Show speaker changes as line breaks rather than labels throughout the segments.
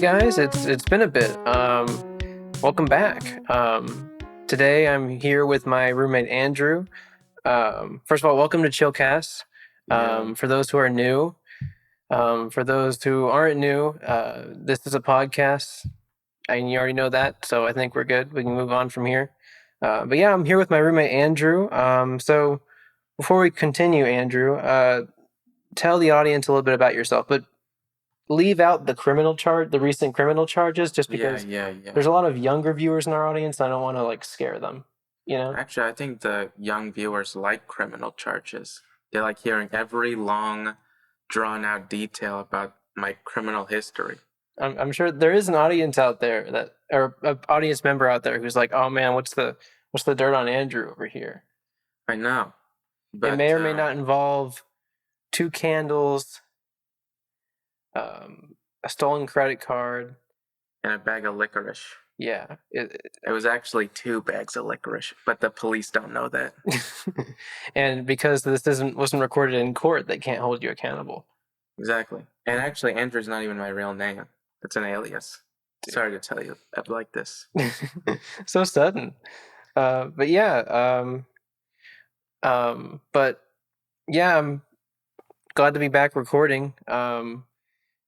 guys, it's been a bit. Welcome back. Today I'm here with my roommate Andrew. First of all, welcome to Chillcast.
Yeah.
For those who are new, for those who aren't new, this is a podcast, and you already know that. So I think we're good. We can move on from here. But yeah, I'm here with my roommate Andrew. So before we continue, Andrew, tell the audience a little bit about yourself, but leave out the recent criminal charges, just
Yeah,
because
yeah, yeah.
there's a lot of younger viewers in our audience. I don't want to scare them, you know?
Actually, I think the young viewers like criminal charges. They like hearing every long, drawn out detail about my criminal history.
I'm sure there is an audience out there or an audience member out there who's like, oh man, what's the dirt on Andrew over here?
I know.
It may
But
or may not involve two candles, a stolen credit card.
and a bag of licorice.
Yeah.
It was actually 2 bags of licorice, but the police don't know that.
And because this wasn't recorded in court, they can't hold you accountable.
Exactly. And actually, Andrew's not even my real name. It's an alias. Sorry to tell you like this.
So sudden. But yeah, but yeah, I'm glad to be back recording.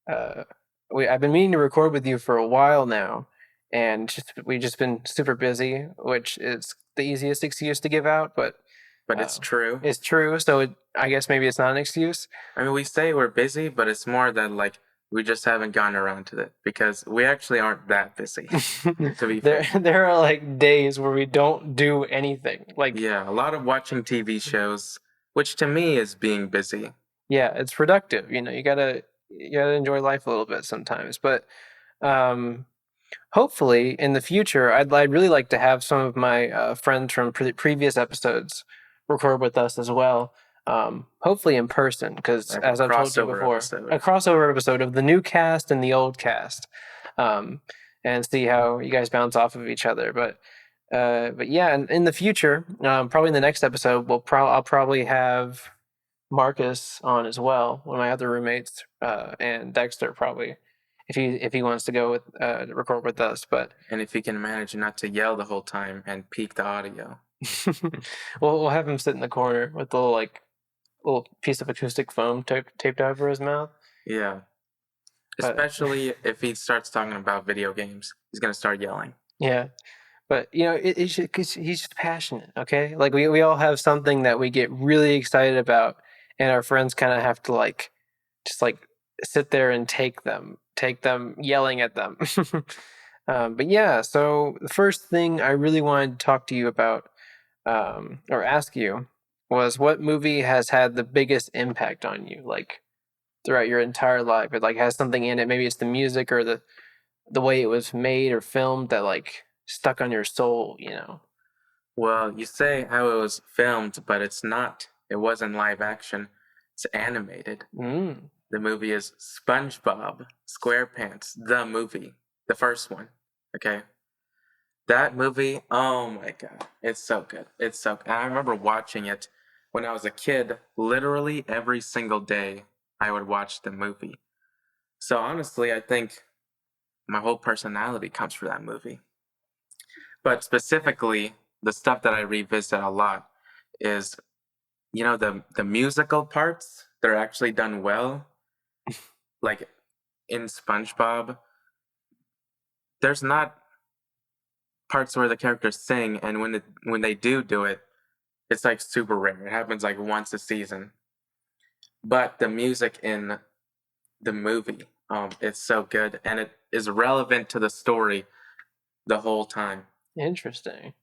Uh, I've been meaning to record with you for a while now, and we've just been super busy, which is the easiest excuse to give out, but
But it's true.
it's true. So I guess maybe it's not an excuse.
I mean, we say we're busy, but it's more that like we just haven't gotten around to it because we actually aren't that busy. To be fair,
there are like days where we don't do anything. Like
yeah, a lot of watching TV shows, which to me is being busy.
yeah, it's productive. You gotta enjoy life a little bit sometimes. But um, hopefully in the future, I'd really like to have some of my friends from previous episodes record with us as well. Hopefully in person, because
Like a
as I've told you
crossover
before,
episode.
a crossover episode of the new cast and the old cast, um, and see how you guys bounce off of each other. But yeah, and in the future, probably in the next episode, I'll probably have Marcus on as well, one of my other roommates, and Dexter probably, if he wants to go with record with us. But
And if you can manage not to yell the whole time and peak the audio.
we'll have him sit in the corner with the little piece of acoustic foam taped over his mouth.
Yeah.
But
Especially if he starts talking about video games, he's gonna start yelling.
yeah, but cause he's just passionate. Okay, like we all have something that we get really excited about, and our friends kind of have to just sit there and take them yelling at them. But yeah, so the first thing I really wanted to talk to you about, or ask you, was what movie has had the biggest impact on you, like throughout your entire life? It like has something in it. Maybe it's the music or the way it was made or filmed that like stuck on your soul.
Well, you say how it was filmed, but it's not. It wasn't live action. It's animated.
Mm.
The movie is SpongeBob SquarePants, the movie, the first one. Okay. That movie, oh my god, it's so good. It's so good. And I remember watching it when I was a kid, literally every single day I would watch the movie. So honestly, I think my whole personality comes from that movie. But specifically, the stuff that I revisit a lot is, the musical parts, they're actually done well. Like in SpongeBob, there's not parts where the characters sing, and when they do it, it's like super rare. It happens like once a season. But the music in the movie, it's so good, and it is relevant to the story the whole time.
Interesting.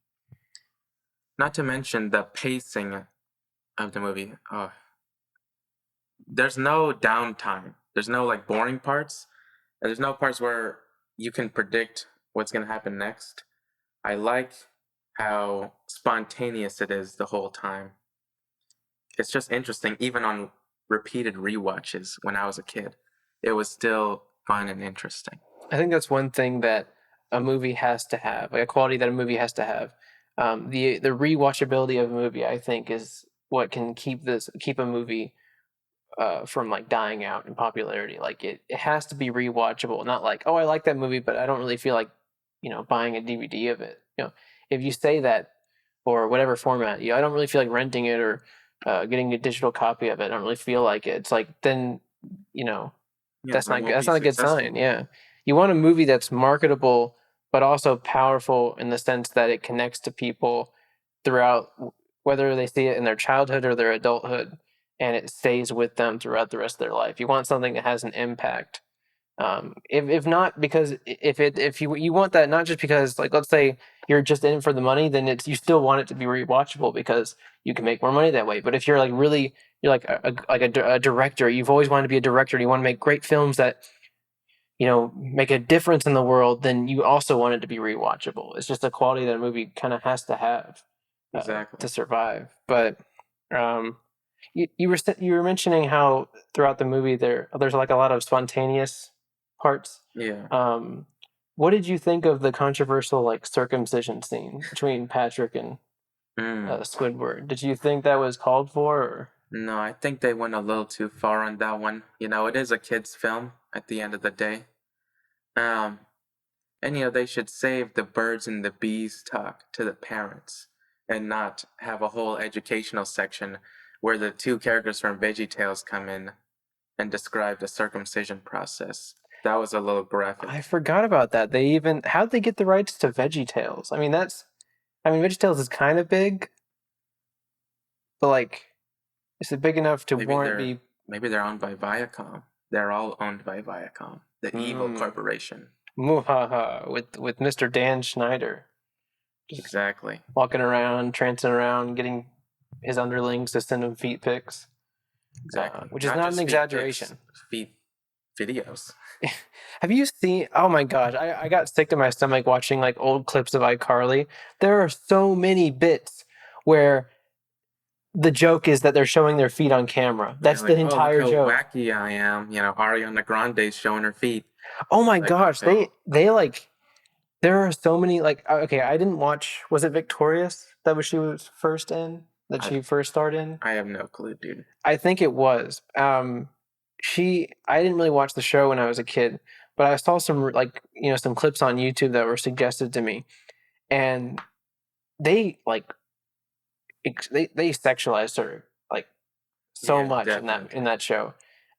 Not to mention the pacing of the movie. There's no downtime. There's no like boring parts. And there's no parts where you can predict what's gonna happen next. I like how spontaneous it is the whole time. It's just interesting, even on repeated rewatches when I was a kid. It was still fun and interesting.
I think that's one thing that a movie has to have, like a quality that a movie has to have. The rewatchability of a movie, I think, is what can keep a movie from like dying out in popularity. Like it has to be rewatchable, not like, oh, I like that movie, but I don't really feel like, buying a DVD of it. If you say that, or whatever format, I don't really feel like renting it or getting a digital copy of it. I don't really feel like it. It's like then, you know,
Yeah,
that's
that
not good.
won't
That's
be
not a good sign.
successful.
Yeah, you want a movie that's marketable, but also powerful in the sense that it connects to people throughout, whether they see it in their childhood or their adulthood, and it stays with them throughout the rest of their life. You want something that has an impact. If not because if you want that, not just because, like, let's say you're just in it for the money, then you still want it to be rewatchable because you can make more money that way. But if you're like really, you're like a director, you've always wanted to be a director, and you want to make great films that make a difference in the world, then you also want it to be rewatchable. It's just a quality that a movie kind of has to have
Exactly.
to survive. But um, you were mentioning how throughout the movie there's like a lot of spontaneous parts.
Yeah.
Um, what did you think of the controversial like circumcision scene between Patrick and
Mm.
Squidward? Did you think that was called for? Or?
No, I think they went a little too far on that one. It is a kids' film at the end of the day. Um, and they should save the birds and the bees talk to the parents and not have a whole educational section where the two characters from VeggieTales come in and describe the circumcision process. That was a little
I
graphic.
forgot about that. How'd they get the rights to VeggieTales? I mean, VeggieTales is kind of big, but like, is it big enough to
Maybe
warrant
they're
be?
maybe they're owned by Viacom. They're all owned by Viacom, the evil
Mm,
corporation.
muhaha with Mr. Dan Schneider just
Exactly.
walking around, trancing around, getting his underlings to send him feet pics,
Exactly.
which is
Not
not an
just feet pics,
exaggeration.
feet videos.
Have you seen? Oh my gosh, I got sick to my stomach watching like old clips of iCarly. There are so many bits where the joke is that they're showing their feet on camera.
Yeah,
That's the
like, oh, look
entire
how
joke.
wacky I am. Ariana Grande's showing her feet.
Oh my
That kind of
gosh,
thing.
they like there are so many like okay, I didn't watch. Was it Victorious that was she was first in that
I
she first starred in?
I have no clue, dude.
I think it was. I didn't really watch the show when I was a kid, but I saw some like some clips on YouTube that were suggested to me, and they like they sexualized her like so
Yeah,
much in
definitely.
that show,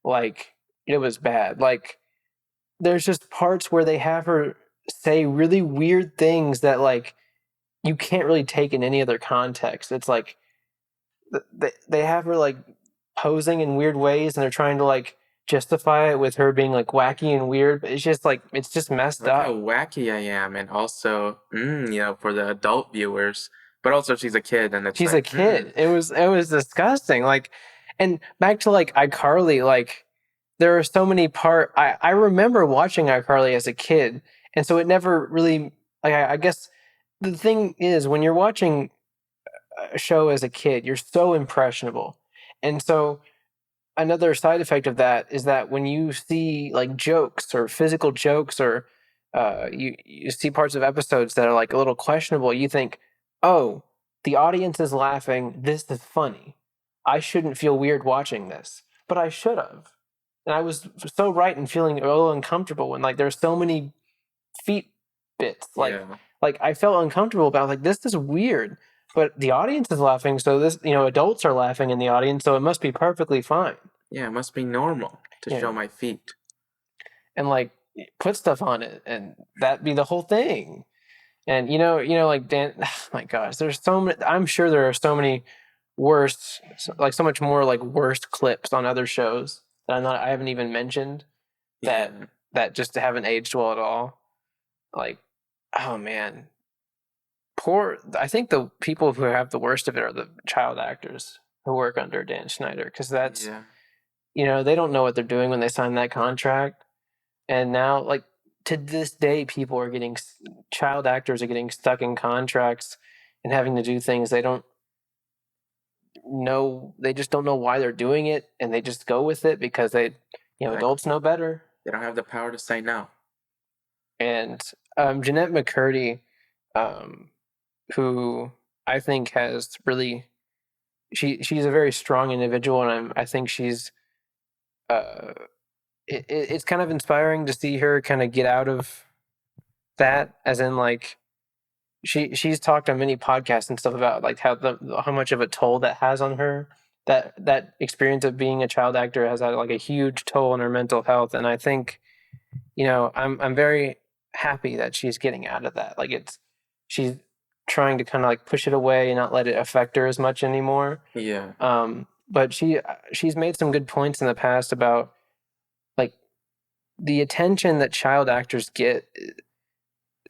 like it was bad. Like there's just parts where they have her say really weird things that like you can't really take in any other context. It's like they have her like posing in weird ways and they're trying to like justify it with her being like wacky and weird, but it's just like it's just messed
Look how
up.
wacky I am, and also, for the adult viewers, but also she's a kid, and it's
She's a
like,
kid. It was disgusting. Like, and back to like iCarly, like there are so many I remember watching iCarly as a kid, and so it never really like I guess the thing is when you're watching a show as a kid, you're so impressionable. And so another side effect of that is that when you see like jokes or physical jokes or you see parts of episodes that are like a little questionable, you think, oh, the audience is laughing. This is funny. I shouldn't feel weird watching this, but I should have. And I was so right in feeling a little uncomfortable when like there's so many feet bits.
yeah,
Like I felt uncomfortable about like this is weird. But the audience is laughing, so this adults are laughing in the audience, so it must be perfectly fine.
yeah, it must be normal to
Yeah,
show my feet.
and like put stuff on it, and that be the whole thing. And like Dan, oh my gosh, there's so many. I'm sure there are so many worse, like so much more like worst clips on other shows that I haven't even mentioned that
Yeah,
just haven't aged well at all. Like, oh man, poor. I think the people who have the worst of it are the child actors who work under Dan Schneider because that's
yeah,
they don't know what they're doing when they sign that contract. And now, like to this day, people are getting child actors are getting stuck in contracts and having to do things they don't know. They just don't know why they're doing it, and they just go with it because
exactly.
adults know better.
They don't have the power to say no.
And Jeanette McCurdy, um, who I think has really she's a very strong individual, and I think she's uh, it's kind of inspiring to see her kind of get out of that, as in like she's talked on many podcasts and stuff about like how much of a toll that has on her. That experience of being a child actor has had like a huge toll on her mental health, and I think I'm very happy that she's getting out of that. Like she's trying to kind of like push it away and not let it affect her as much anymore.
Yeah.
But she's made some good points in the past about like the attention that child actors get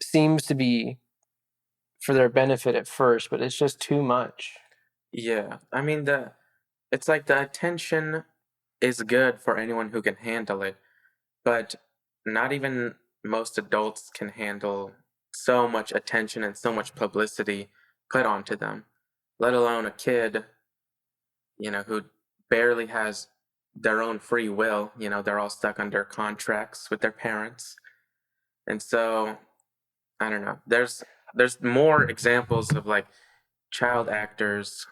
seems to be for their benefit at first, but it's just too much.
Yeah. I mean, it's like the attention is good for anyone who can handle it, but not even most adults can handle so much attention and so much publicity put onto them, let alone a kid, who barely has their own free will. They're all stuck under contracts with their parents. And so, I don't know. There's more examples of like child actors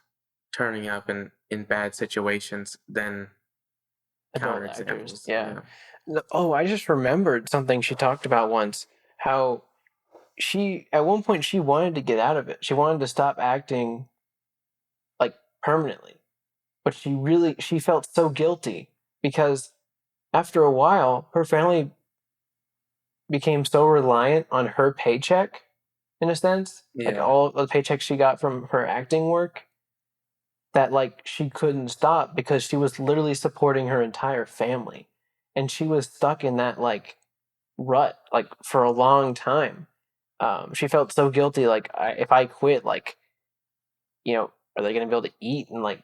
turning up in bad situations than
Adult actors,
counterexamples.
yeah.
Yeah.
Oh, I just remembered something she talked about once. How she at one point she wanted to get out of it. She wanted to stop acting like permanently, but she felt so guilty because after a while her family became so reliant on her paycheck in a sense, like
Yeah.
all the paychecks she got from her acting work, that like she couldn't stop because she was literally supporting her entire family, and she was stuck in that like rut like for a long time. She felt so guilty, like if I quit, like are they going to be able to eat and like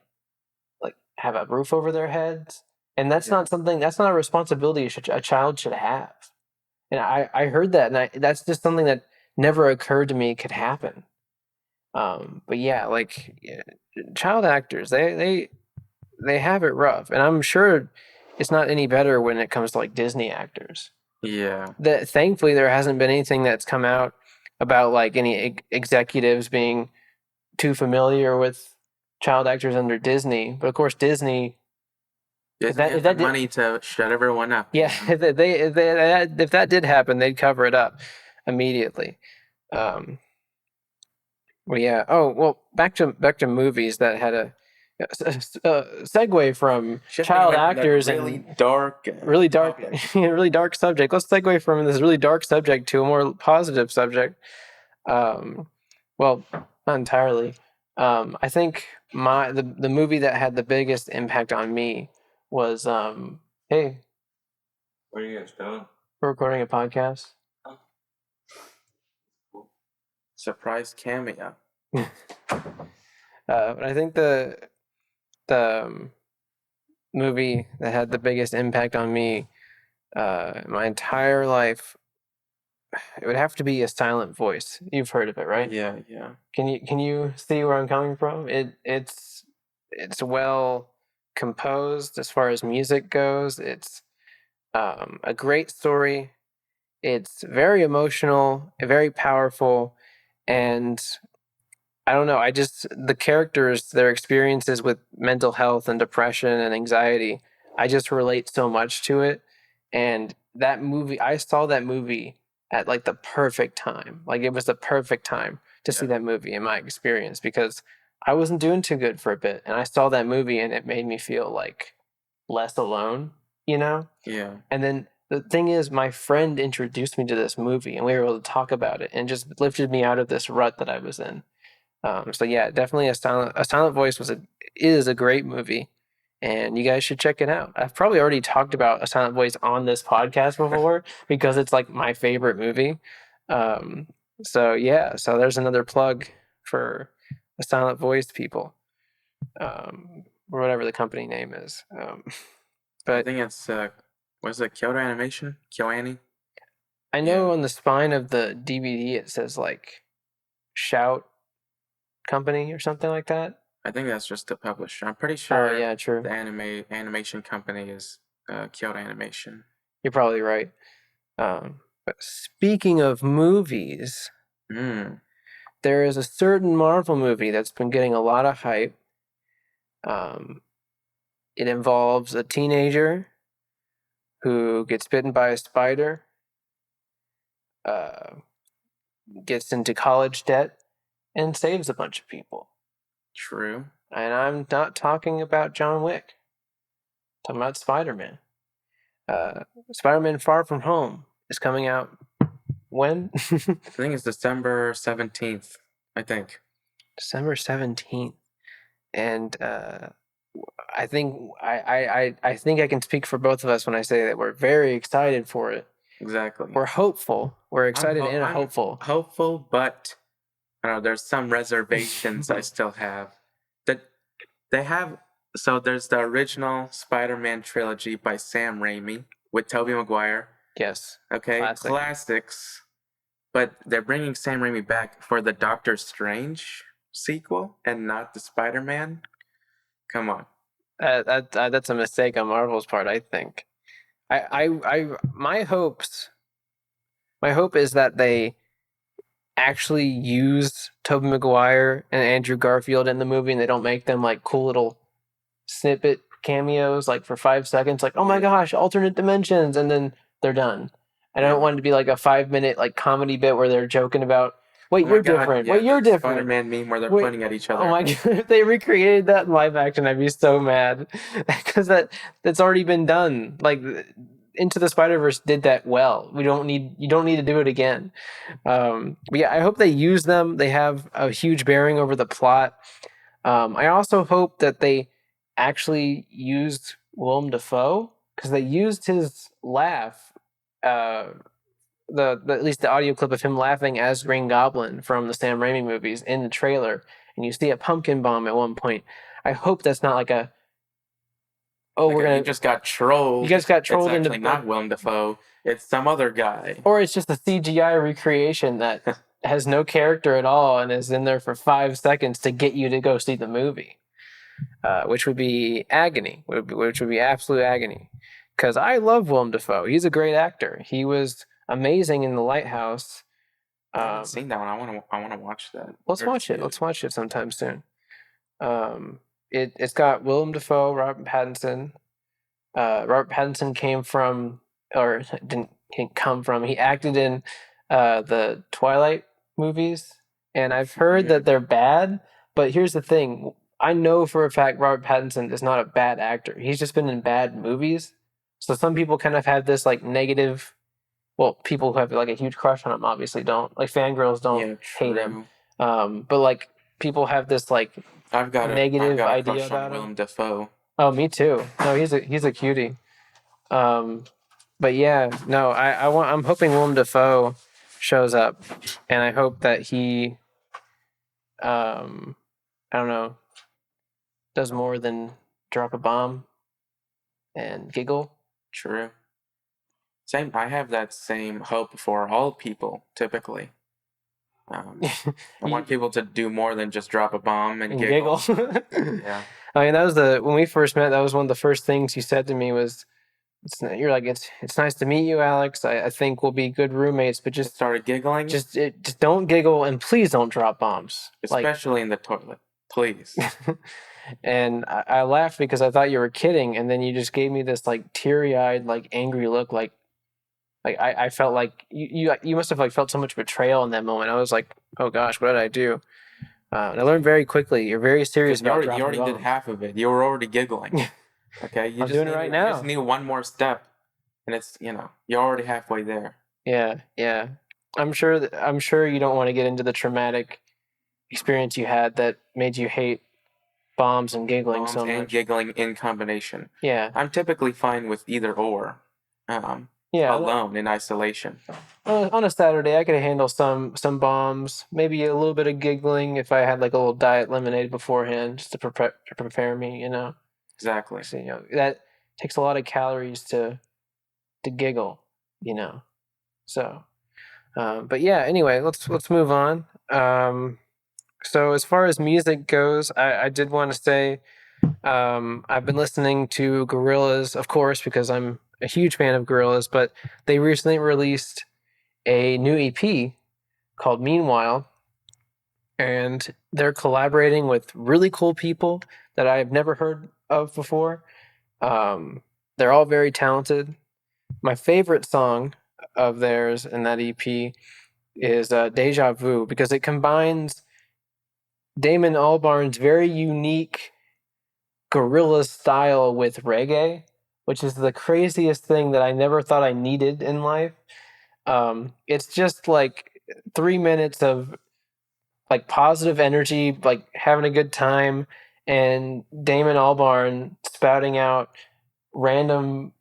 have a roof over their heads? And
Yeah.
that's not a responsibility a child should have. And I heard that, and that's just something that never occurred to me could happen. But yeah, like child actors, they have it rough, and I'm sure it's not any better when it comes to like Disney actors.
Yeah.
That thankfully there hasn't been anything that's come out about like any executives being too familiar with child actors under Disney. But of course, Disney,
Disney has the
if that did,
money to shut everyone up.
yeah, if that did happen, they'd cover it up immediately. Um, well, yeah. Oh, well, back to movies that had a segue from
Shifting
child
away from that
actors
really
and
dark
really dark,
topic.
really dark subject. Let's segue from this really dark subject to a more positive subject. Um, well, not entirely. I think the movie that had the biggest impact on me was hey,
What are you guys doing?
we're recording a podcast.
Surprise cameo.
But I think the movie that had the biggest impact on me my entire life, it would have to be A Silent Voice. You've heard of it, right?
Yeah, yeah.
Can you see where I'm coming from? It's well composed as far as music goes. It's a great story. It's very emotional, very powerful, and I don't know. I just the characters, their experiences with mental health and depression and anxiety, I just relate so much to it. And that movie, I saw that movie at like the perfect time. Like it was the perfect time to see
Yeah.
that movie in my experience because I wasn't doing too good for a bit, and I saw that movie and it made me feel like less alone, you know?
Yeah.
And then the thing is, my friend introduced me to this movie, and we were able to talk about it, and just lifted me out of this rut that I was in. So yeah, definitely a silent voice is a great movie, and you guys should check it out. I've probably already talked about A Silent Voice on this podcast before because it's like my favorite movie. Um, so yeah, so there's another plug for A Silent Voice people, or whatever the company name is.
I
But
think it's was it Kyoto Animation? KyoAni?
I
Yeah.
know on the spine of the DVD it says like Shout Company or something like that.
I think that's just the publisher. I'm pretty
Oh
sure
yeah, true.
the animation company is Kyoto Animation.
You're probably right. But speaking of movies,
Mm.
there is a certain Marvel movie that's been getting a lot of hype. Um, it involves a teenager. who gets bitten by a spider, uh, gets into college debt, and saves a bunch of people.
True.
And I'm not talking about John Wick. I'm talking about Spider-Man. Spider-Man Far From Home is coming out when?
I think it's December 17th, I think.
December 17th. And I think I think I can speak for both of us when I say that we're very excited for it.
Exactly.
We're hopeful. We're excited and hopeful.
Hopeful, but I don't know, there's some reservations I still have. That they have. So there's the original Spider-Man trilogy by Sam Raimi with Tobey Maguire.
Yes.
Okay, classics. But they're bringing Sam Raimi back for the Doctor Strange sequel and not the Spider-Man. Come on.
That's a mistake on Marvel's part, I think. My hope is that they actually use Tobey Maguire and Andrew Garfield in the movie, and they don't make them like cool little snippet cameos, like for 5 seconds, like, oh my gosh, alternate dimensions, and then they're done. And I don't want it to be like a 5-minute like comedy bit where they're joking about, wait, you're different. Wait, you're different.
Spider-Man meme where they're pointing at each other.
Oh my god, if they recreated that in live action, I'd be so mad because that's already been done. Like Into the Spider-Verse did that well. You don't need to do it again. But yeah, I hope they use them. They have a huge bearing over the plot. I also hope that they actually used Willem Dafoe because they used his laugh, at least the audio clip of him laughing as Green Goblin from the Sam Raimi movies in the trailer, and you see a pumpkin bomb at one point. I hope that's not like a
you just got trolled.
You guys got trolled
into not Willem Dafoe. It's some other guy.
Or it's just a CGI recreation that has no character at all and is in there for 5 seconds to get you to go see the movie, which would be agony, which would be absolute agony. Because I love Willem Dafoe. He's a great actor. He was amazing in The Lighthouse.
I haven't seen that one. I want to watch that.
Let's watch it. Let's watch it sometime soon. It's got Willem Dafoe, Robert Pattinson. Robert Pattinson didn't come from. He acted in the Twilight movies, and I've heard that they're bad. But here's the thing: I know for a fact Robert Pattinson is not a bad actor. He's just been in bad movies. So some people kind of have this like negative. Well, people who have like a huge crush on him obviously don't. Like fangirls don't hate him. But like people have this like negative idea about
Willem Dafoe.
Oh, me too. No, he's a cutie. But yeah, no, I'm hoping Willem Dafoe shows up, and I hope that he, I don't know, does more than drop a bomb and giggle.
True. Same. I have that same hope for all people. Typically, I want people to do more than just drop a bomb and giggle.
Yeah. I mean, when we first met. That was one of the first things you said to me was, you're like, it's nice to meet you, Alex. I think we'll be good roommates, but just
started giggling.
Just don't giggle, and please don't drop bombs,
especially in the toilet, please.
And I laughed because I thought you were kidding, and then you just gave me this like teary-eyed, like angry look, like I felt like you must have like felt so much betrayal in that moment. I was like, oh gosh, what did I do? And I learned very quickly. You're very serious about dropping bombs.
You already did half of it. You were already giggling. Okay,
I'm doing it right now.
You just need one more step, and it's you're already halfway there.
Yeah. I'm sure you don't want to get into the traumatic experience you had that made you hate bombs and giggling so much.
And giggling in combination.
Yeah,
I'm typically fine with either or. Alone in isolation.
On a Saturday, I could handle some bombs, maybe a little bit of giggling if I had like a little diet lemonade beforehand, just to prepare me.
Exactly.
So, that takes a lot of calories to giggle. So, but yeah. Anyway, let's move on. So as far as music goes, I did want to say, I've been listening to Gorillaz, of course, because I'm a huge fan of Gorillaz, but they recently released a new EP called Meanwhile, and they're collaborating with really cool people that I've never heard of before. They're all very talented, My favorite song of theirs in that EP is Deja Vu because it combines Damon Albarn's very unique guerrilla style with reggae, which is the craziest thing that I never thought I needed in life. It's just like 3 minutes of like positive energy, like having a good time, and Damon Albarn spouting out random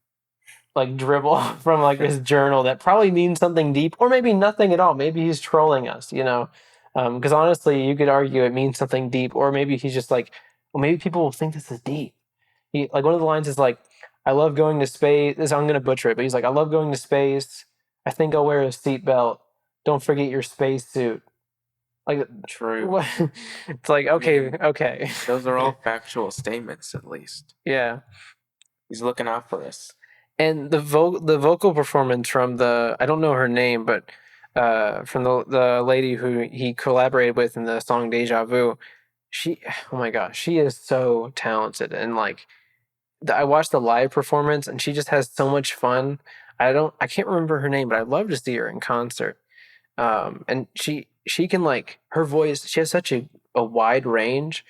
like dribble from like his journal that probably means something deep, or maybe nothing at all. Maybe he's trolling us, you know? Because honestly, you could argue it means something deep, or maybe he's just like, well, maybe people will think this is deep. He like one of the lines is like, "I love going to space." This I'm gonna butcher it, but he's like, "I love going to space. I think I'll wear a seatbelt. Don't forget your spacesuit." Like,
True.
what? It's like,
I
okay,
mean,
okay,
those are all factual statements, at least.
yeah.
He's looking out for us.
And the vocal performance from the I don't know her name, but from the lady who he collaborated with in the song Deja Vu, she oh my gosh, she is so talented and like I watched the live performance and she just has so much fun. I can't remember her name, but I'd love to see her in concert. And she can like her voice, she has such a wide range.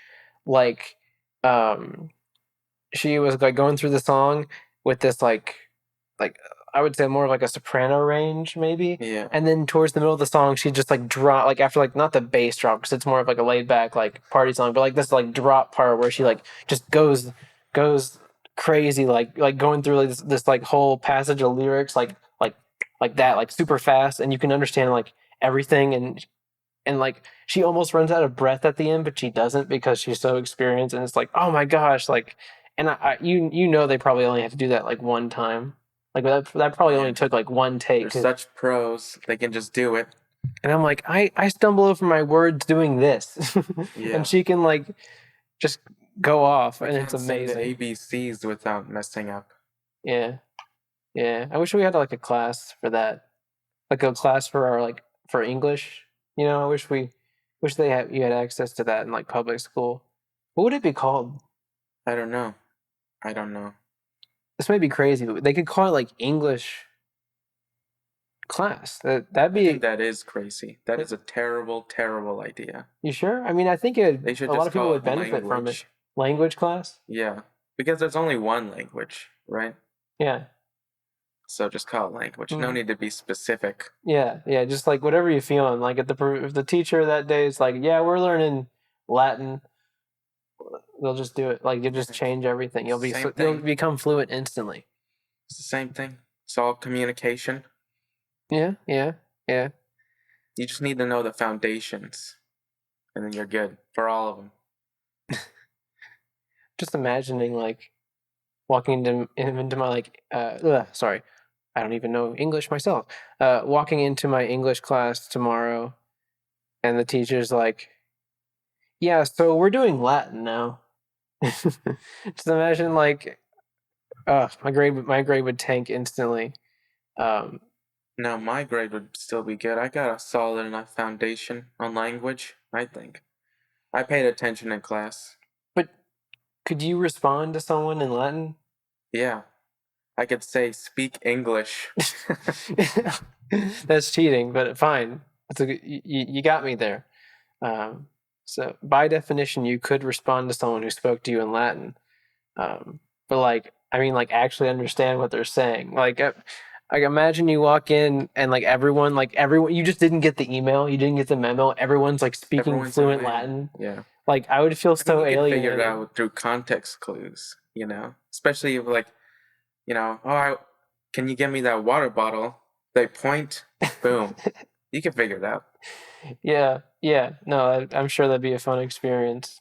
Like um she was like going through the song with this like I would say more of like a soprano range maybe.
Yeah.
And then towards the middle of the song, she just like drop like after like not the bass drop because it's more of like a laid back like party song, but like this like drop part where she like just goes crazy like going through like this like whole passage of lyrics like that like super fast and you can understand like everything and like she almost runs out of breath at the end, but she doesn't because she's so experienced and it's like oh my gosh like and you know they probably only have to do that like one time like that probably only
Yeah.
took like one
They're
take
such pros. They can just do it.
and I'm like I stumble over my words doing this and
Yeah.
she can like just go off
I
and it's
can't sing the
amazing.
ABCs without messing up.
Yeah, yeah, I wish we had like a class for that, like a class for our like for English, you know. I wish they had you had access to that in like public school. What would it be called?
I don't know. I don't know.
This may be crazy, but they could call it like English class. That'd
I think
be.
that is crazy. That is a terrible, terrible idea.
You sure? I mean, I think
They should
a lot
just
of people
call
would
it
benefit from it.
language.
Language class.
Yeah. Because there's only one language, right?
Yeah.
So just call it language. No
Mm.
need to be specific.
Yeah, yeah. Just like whatever you're feeling. Like if the teacher that day is like, yeah, we're learning Latin, they'll just do it. Like you just change everything.
Same
You'll
thing.
become fluent instantly.
It's the same thing. It's all communication.
Yeah, yeah, yeah.
You just need to know the foundations, and then you're good for all of them.
Just imagining like walking into my like sorry, I don't even know English myself. Walking into my English class tomorrow, and the teacher's like, "Yeah, so we're doing Latin now." Just imagine like, my grade would tank instantly. Um,
Now, my grade would still be good. I got a solid enough foundation on language, I think. I paid attention in class.
but could you respond to someone in Latin?
Yeah. I could say, speak English.
That's cheating, but fine. You got me there. Um, so by definition, you could respond to someone who spoke to you in Latin. But like, I mean, like actually understand what they're saying. Like imagine you walk in and like everyone, you just didn't get the email, you didn't get the memo. Everyone's like speaking
Everyone's in
fluent
Latin.
Latin.
Yeah.
Like I would feel
I mean,
so
you could figure it
alienated.
out through context clues, you know? Especially if, like, you know, can you give me that water bottle? They point, boom. You can figure it out.
Yeah, yeah. No, I'm sure that'd be a fun experience.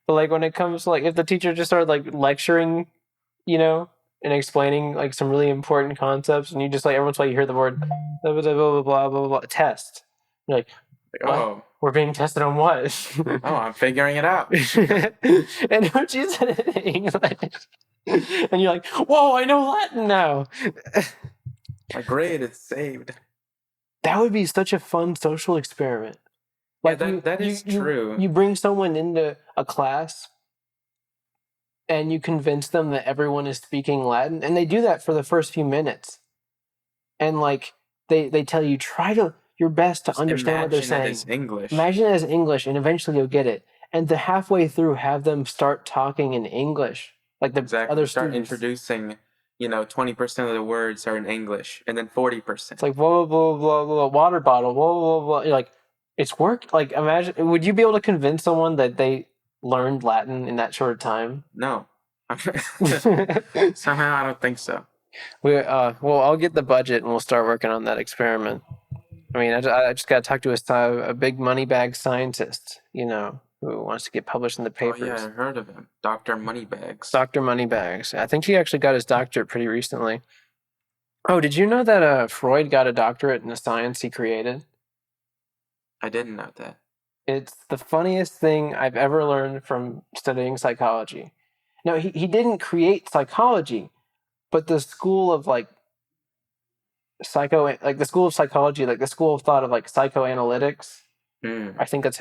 But like when it comes to like if the teacher just started like lecturing, you know, and explaining like some really important concepts, and you just like every once in a while you hear the word blah blah blah blah blah blah, blah test. You're like,
Like,
what?
oh,
We're being tested on what?
oh, I'm figuring it out.
And when she said it in English, and you're like, whoa, I know Latin now.
My grade is saved.
That would be such a fun social experiment.
Yeah,
Like
that is true.
you bring someone into a class and you convince them that everyone is speaking Latin, and they do that for the first few minutes. and like they tell you try to your best to
Just
understand what they're
imagine it as
saying.
English.
Imagine it as English, and eventually you'll get it. And to halfway through, have them start talking in English, like the
Exactly.
other
Start
students.
introducing, 20% of the words are in English and then 40%.
It's like blah blah blah blah blah water bottle blah blah blah. You're like, it's worked. Like imagine, would you be able to convince someone that they learned Latin in that short time?
No. Somehow I don't think so.
Well, I'll get the budget and we'll start working on that experiment. I mean, I just got to talk to a big money bag scientist, who wants to get published in the
Oh yeah,
papers.
I heard of him. Dr. Moneybags.
Dr. Moneybags. I think he actually got his doctorate pretty recently. Oh, did you know that Freud got a doctorate in the science he created?
I didn't know that.
It's the funniest thing I've ever learned from studying psychology. No, he didn't create psychology, but the school of the school of psychology, like the school of thought of like psychoanalytics.
Hmm.
I think that's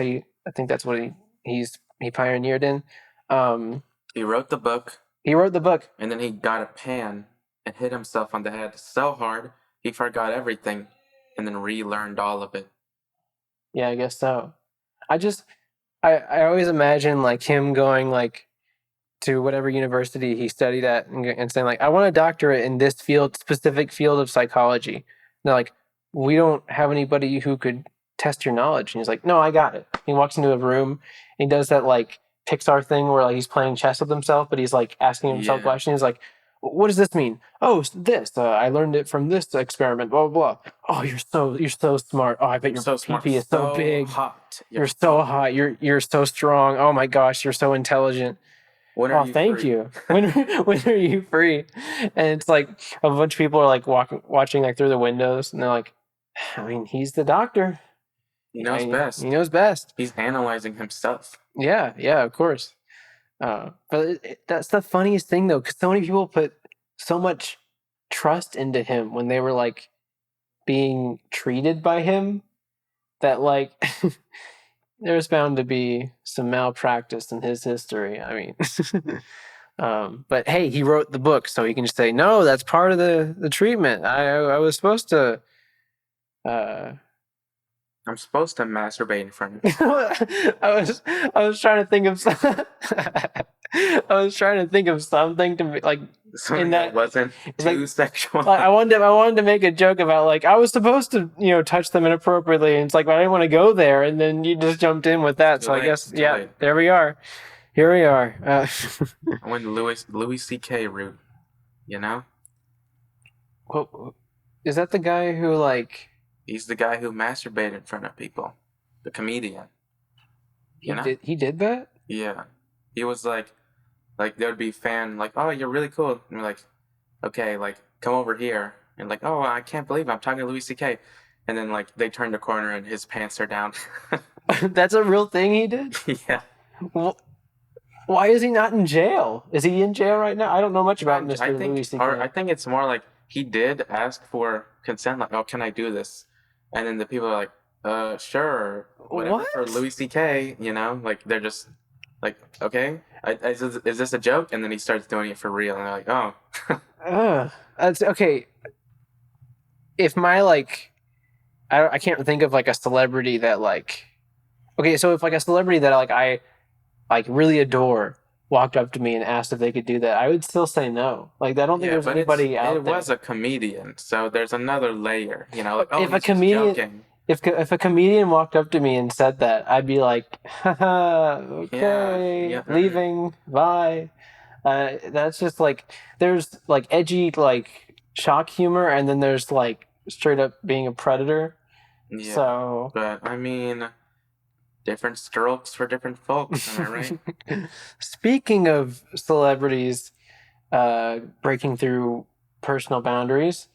what he pioneered in. Um,
He wrote the book,
he wrote the book.
and then he got a pan and hit himself on the head so hard he forgot everything, and then relearned all of it.
Yeah, I guess so. I just I always imagine like him going like to whatever university he studied at and saying like I want a doctorate in this specific field of psychology. And they're like, we don't have anybody who could test your knowledge. And he's like, no, I got it. He walks into a room and he does that like Pixar thing where like he's playing chess with himself, but he's like asking himself
Yeah.
questions. He's like, what does this mean? Oh, this. I learned it from this experiment. Blah blah blah. Oh, you're so smart. Oh, I bet your
So smart.
PP is so big.
Hot.
You're so hot. You're so strong. Oh my gosh, you're so intelligent.
When are
Oh,
you
thank
free?
you. When are you free? And it's like a bunch of people are like watching like through the windows, and they're like, I mean, he's the doctor.
He knows best.
He knows best.
He's analyzing himself.
Yeah, yeah, of course. But that's the funniest thing though, because so many people put so much trust into him when they were like being treated by him that like there's bound to be some malpractice in his history. I mean, but hey, he wrote the book, so he can just say, "No, that's part of the treatment. I was supposed to."
I'm supposed to masturbate in front of you.
I was trying to think of I was trying to think of something to be like
Something
in
that
that
wasn't too
like,
sexual.
like I wanted to make a joke about like I was supposed to touch them inappropriately, and it's like but I didn't want to go there, and then you just jumped in with that.
Too
So I
late,
guess
too
yeah,
late.
there we are. Here we are.
I went Louis C.K. route, you know?
What, is that the guy who like
He's the guy who masturbated in front of people. The comedian. You know?
he did that?
Yeah. He was like there would be fan like, oh, you're really cool. And we're like, okay, like, come over here. And like, oh, I can't believe I'm talking to Louis C.K. And then like they turn the corner and his pants are down.
That's a real thing he did?
Yeah.
Well, why is he not in jail? Is he in jail right now? I don't know much about
I
Mr.
think,
Louis C.K.
or I think it's more like he did ask for consent, like, oh, can I do this? And then the people are like, sure, whatever
What?
for Louis C.K. Like they're just like, okay, is this a joke? And then he starts doing it for real, and they're like, oh,
That's okay. If my like, I can't think of like a celebrity that like, okay, so if like a celebrity that like I like really adore walked up to me and asked if they could do that, I would still say no. Like I don't think
yeah,
there's
but
anybody out
it
there.
was a comedian, so there's another layer, like, oh,
If a
he's just
comedian,
joking.
if a comedian walked up to me and said that, I'd be like, haha, okay,
Yeah.
leaving, bye. That's just like there's like edgy like shock humor, and then there's like straight up being a predator.
Yeah,
So,
but I mean, different strokes for different folks, am I right?
speaking of celebrities breaking through personal boundaries,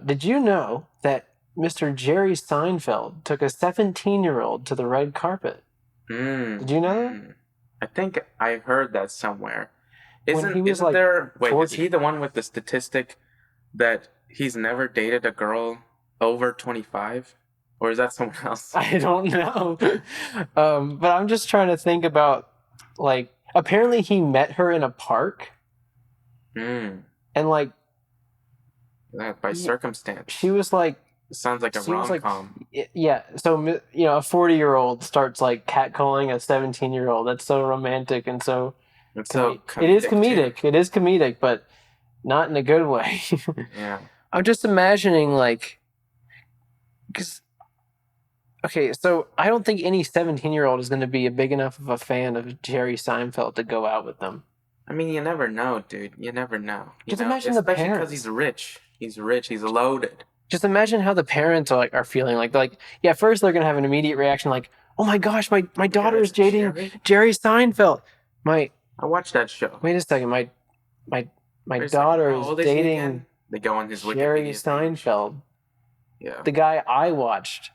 did you know that Mr. Jerry Seinfeld took a 17-year-old to the red carpet? Did you know that?
I think I heard that somewhere.
When he was
Isn't
like
there? Wait,
40.
is he the one with the statistic that he's never dated a girl over 25, or is that someone else?
I don't know. But I'm just trying to think about like apparently he met her in a park
Mm.
and like
That by
Yeah,
circumstance.
she was like,
It sounds like a
she was
rom
like,
com.
yeah. So a 40-year-old starts like catcalling a 17-year-old. That's so romantic and so
It's so
comedic. It is
comedic too.
comedic. It is comedic, but not in a good way.
Yeah.
I'm just imagining like, because okay, so I don't think any 17-year-old is going to be a big enough of a fan of Jerry Seinfeld to go out with them.
I mean, you never know, dude. You never know.
Just imagine the
Especially because
parents.
he's rich. He's rich. He's loaded.
Just imagine how the parents are feeling. Like yeah, first they're gonna have an immediate reaction like, oh my gosh, my
My
daughter is
guy's
dating
Jerry.
Jerry Seinfeld. My
I watched that show.
wait a second, my my
Wait a second.
daughter
How
is
old is he
dating
again? They go on his
Jerry
Wikipedia page.
Seinfeld,
Yeah.
the guy I watched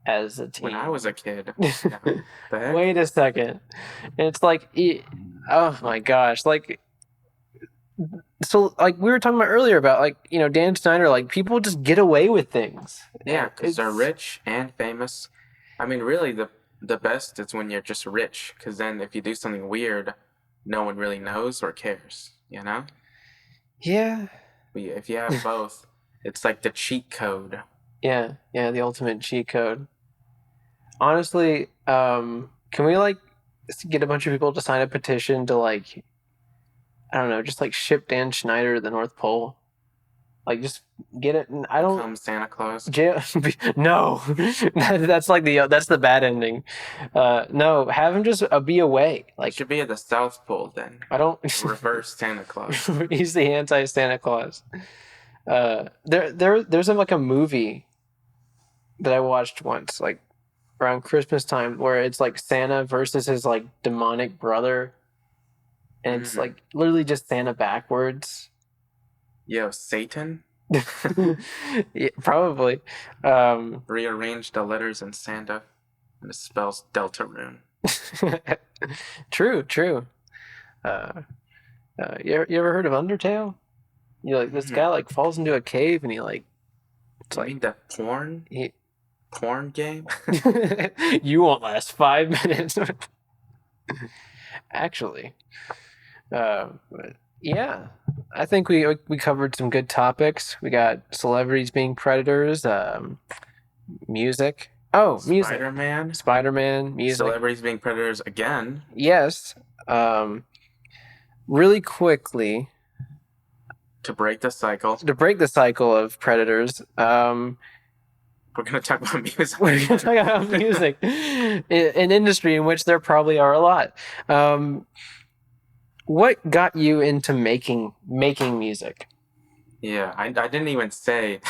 as a
When I
teen.
was a kid. Yeah. The heck?
Wait a second. And it's like, oh my gosh, like so like we were talking about earlier about like Dan Snyder, like people just get away with things.
Yeah, because they're
It's
rich and famous. I mean, really, the best is when you're just rich, because then if you do something weird, no one really knows or cares, you know?
yeah.
But if you have both, it's like the cheat code.
Yeah, the ultimate cheat code. Honestly, can we like get a bunch of people to sign a petition to like I don't know, just like ship Dan Schneider to the North Pole? Like just get it. I don't.
Become Santa Claus.
Jail, no, that's like that's the bad ending. No, have him just be away.
It
Like
should be at the South Pole then.
I don't.
Reverse Santa Claus.
He's the anti Santa Claus. There's like a movie that I watched once, like around Christmas time, where it's like Santa versus his like demonic brother, and it's like literally just Santa backwards.
Yo, Satan?
Yeah, probably.
Rearrange the letters in Santa, and it spells Deltarune.
True. Uh, you ever heard of Undertale? This guy like falls into a cave and he like it's
You
like
mean the porn game?
you won't last 5 minutes. Actually, but yeah, I think we covered some good topics. We got celebrities being predators, music. Oh, music. Spider-Man, music.
Celebrities being predators again.
Yes. Really quickly
to break the cycle
of predators.
We're gonna talk about music.
We're gonna talk about music, an industry in which there probably are a lot. What got you into making music?
Yeah, I didn't even say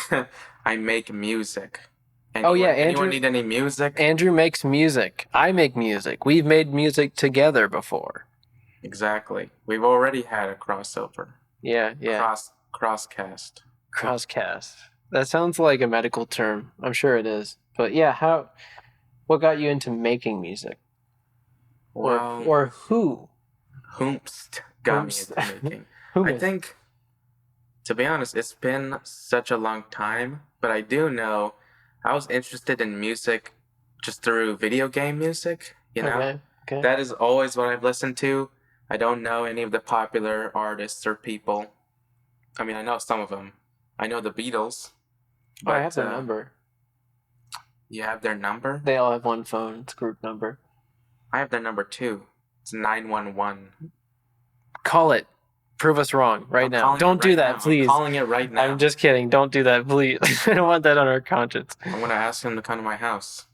I make music.
Anyone
need any music?
Andrew makes music. I make music. We've made music together before.
Exactly. We've already had a crossover.
Yeah.
Crosscast.
Crosscast. That sounds like a medical term. I'm sure it is. But yeah, what got you into making music?
Well,
or who?
Whomst got me into making. I think, to be honest, it's been such a long time, but I do know I was interested in music just through video game music, you know?
Okay.
That is always what I've listened to. I don't know any of the popular artists or people. I mean, I know some of them. I know the Beatles.
But I have their number.
You have their number?
They all have one phone. It's a group number.
I have their number too. It's 911.
Call it. Prove us wrong now. Don't do that, please.
I'm calling it right now.
I'm just kidding. Don't do that, please. I don't want that on our conscience.
I'm gonna ask him to come to my house,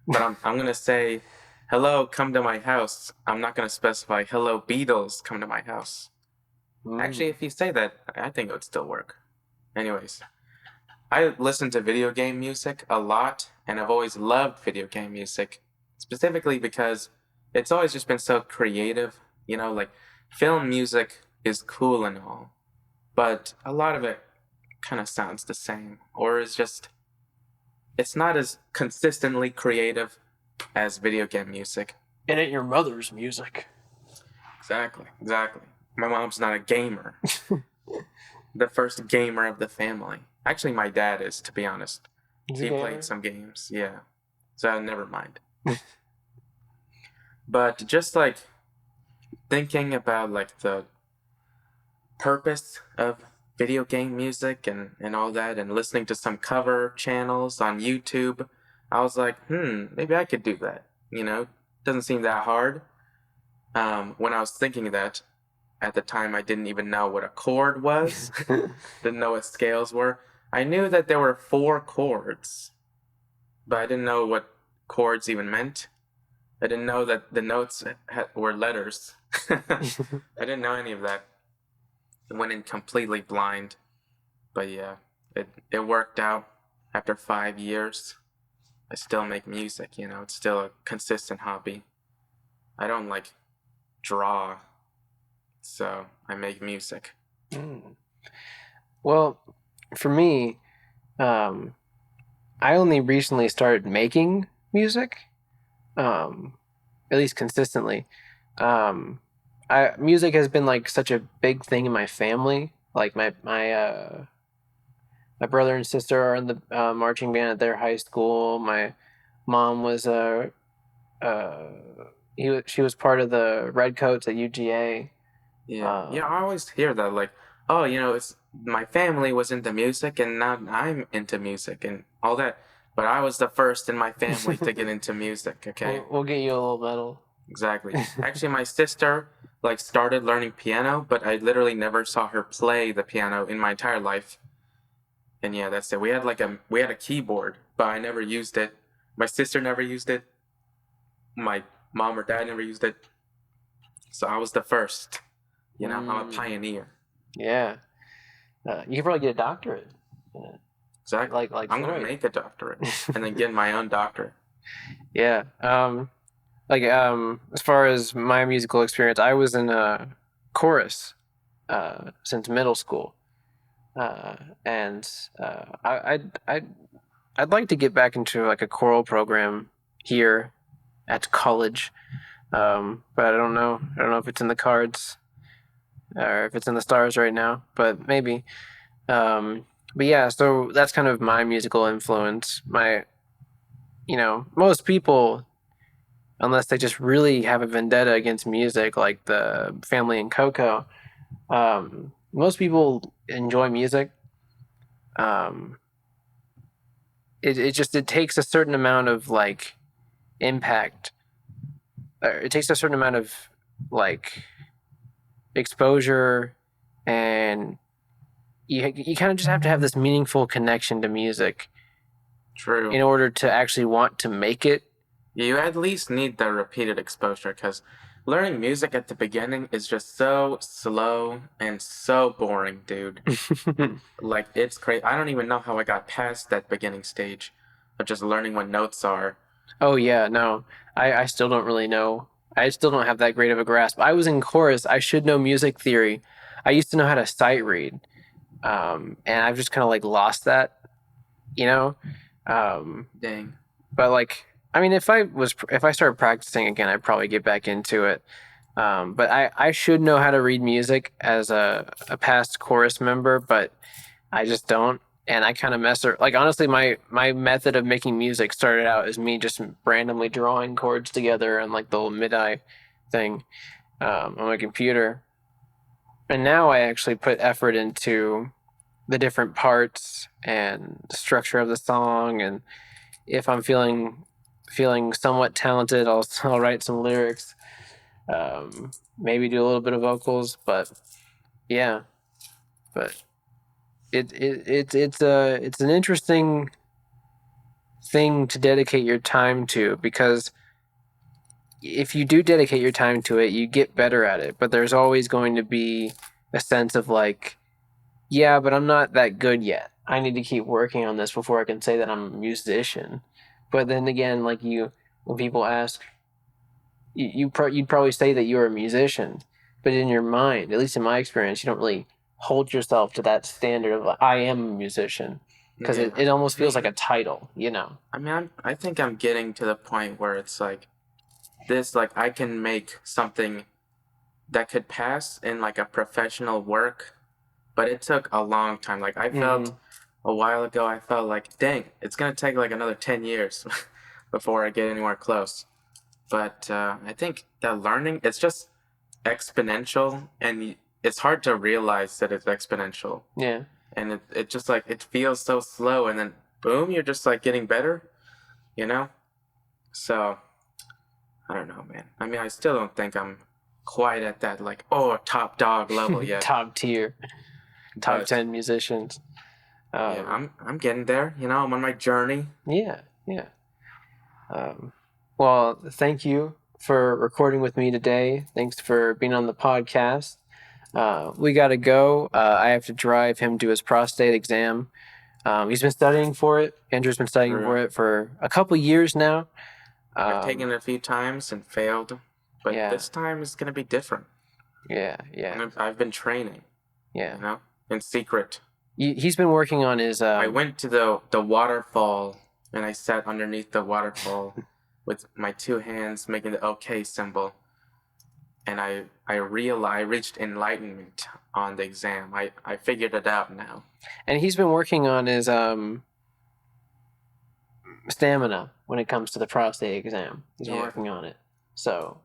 but I'm gonna say, "Hello, come to my house." I'm not gonna specify, "Hello, Beatles, come to my house." Actually, if you say that, I think it would still work. Anyways, I listen to video game music a lot, and I've always loved video game music, specifically because it's always just been so creative. You know, like film music is cool and all, but a lot of it kind of sounds the same, or is just, it's not as consistently creative as video game music.
It ain't your mother's music.
Exactly. My mom's not a gamer. The first gamer of the family. Actually, my dad is, to be honest. He played some games, yeah. So never mind. But just like thinking about like the purpose of video game music and all that, and listening to some cover channels on YouTube. I was like, maybe I could do that. Doesn't seem that hard. When I was thinking that, at the time, I didn't even know what a chord was, didn't know what scales were. I knew that there were 4 chords, but I didn't know what chords even meant. I didn't know that the notes were letters. I didn't know any of that. I went in completely blind. But yeah, it worked out. After 5 years, I still make music, it's still a consistent hobby. I don't like draw, so I make music.
Mm. Well, for me, I only recently started making music, um, at least consistently. Um, music has been like such a big thing in my family. Like my brother and sister are in the marching band at their high school. My mom was uh, she was part of the Redcoats at UGA.
Yeah, I always hear that, like, oh, it's my family was into music and now I'm into music and all that. But I was the first in my family to get into music, okay?
We'll get you a little medal.
Exactly. Actually, my sister like started learning piano, but I literally never saw her play the piano in my entire life. And yeah, that's it. We had a keyboard, but I never used it. My sister never used it. My mom or dad never used it. So I was the first. I'm a pioneer.
Yeah. You could probably get a doctorate.
Exactly.
Like
I'm gonna
Floyd.
make a doctorate and then get my own doctorate.
Yeah. As far as my musical experience, I was in a chorus since middle school. And I'd like to get back into like a choral program here at college. But I don't know. I don't know if it's in the cards or if it's in the stars right now, but maybe. But yeah, so that's kind of my musical influence. Most people, unless they just really have a vendetta against music, like the family in Coco, most people enjoy music. Um, it takes a certain amount of like impact. It takes a certain amount of like exposure, and you kind of just have to have this meaningful connection to music
True.
in order to actually want to make it.
You at least need the repeated exposure because learning music at the beginning is just so slow and so boring, dude. Like, it's crazy. I don't even know how I got past that beginning stage of just learning what notes are.
Oh yeah, no, I still don't really know. I still don't have that great of a grasp. I was in chorus. I should know music theory. I used to know how to sight read, and I've just kind of like lost that, you know.
Dang.
But like, I mean, if I started practicing again, I'd probably get back into it. But I should know how to read music as a past chorus member, but I just don't. And I kind of mess her. Like honestly, my method of making music started out as me just randomly drawing chords together and like the little MIDI thing on my computer. And now I actually put effort into the different parts and the structure of the song. And if I'm feeling somewhat talented, I'll write some lyrics. Maybe do a little bit of vocals, but yeah. But it's an interesting thing to dedicate your time to, because if you do dedicate your time to it, you get better at it. But there's always going to be a sense of like, yeah, but I'm not that good yet. I need to keep working on this before I can say that I'm a musician. But then again, like when people ask, you'd probably say that you're a musician, but in your mind, at least in my experience, you don't really hold yourself to that standard of like, I am a musician, because
Yeah.
it almost feels like a title, you know.
I mean, I think I'm getting to the point where it's like this, like, I can make something that could pass in like a professional work, but it took a long time. Like, I felt a while ago, I felt like, dang, it's gonna take like another 10 years before I get anywhere close. But I think that learning, it's just exponential, and it's hard to realize that it's exponential.
Yeah.
And it just like, it feels so slow, and then boom, you're just like getting better, you know? So, I don't know, man. I mean, I still don't think I'm quite at that, like, top dog level yet.
Top tier, top
But
10 musicians.
yeah, I'm getting there, you know, I'm on my journey.
Yeah, yeah. Well, thank you for recording with me today. Thanks for being on the podcast. We got to go. I have to drive him to his prostate exam. He's been studying for it. Andrew's been studying for it for a couple years now.
I've taken it a few times and failed, but
Yeah.
this time is going to be different.
Yeah.
And I've been training,
Yeah.
you know, in secret.
He's been working on his.
I went to the waterfall, and I sat underneath the waterfall with my two hands making the OK symbol. And I reached enlightenment on the exam. I figured it out now.
And he's been working on his stamina when it comes to the prostate exam. He's been working on it. So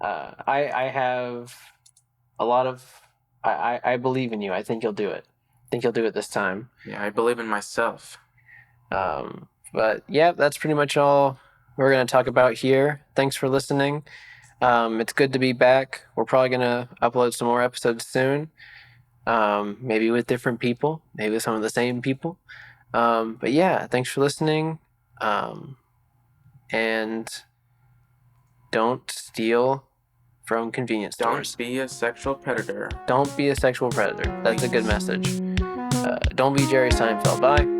I have a lot of. I believe in you. I think you'll do it. I think you'll do it this time.
Yeah, I believe in myself.
But yeah, that's pretty much all we're going to talk about here. Thanks for listening. It's good to be back. We're probably going to upload some more episodes soon. Maybe with different people, maybe with some of the same people. But yeah, thanks for listening. And don't steal from convenience stores.
Don't be a sexual predator.
Don't be a sexual predator. That's a good message. Don't be Jerry Seinfeld. Bye.